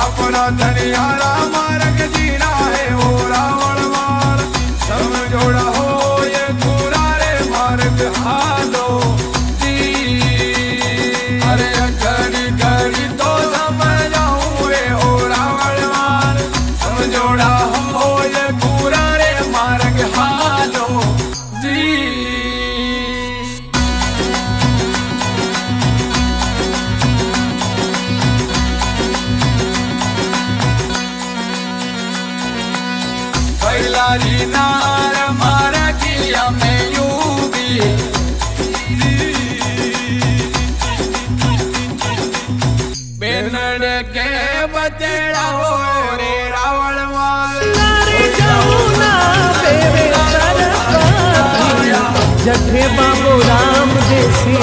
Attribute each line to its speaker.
Speaker 1: अपना धनियारा मार्ग जीना है वो रावण मार समझोड़ा हो ये पूरा रे मार्ग हालो जी। अरे घड़ी घड़ी तो समझाऊं रे ओ रावण मार समझोड़ा हो ये पूरा रे मार्ग हालो जी। कैलारी नार मार किया मैं यूबी बेनड़ के बतेड़ा हो रे रावण मार
Speaker 2: जठे बाबू राम जैसी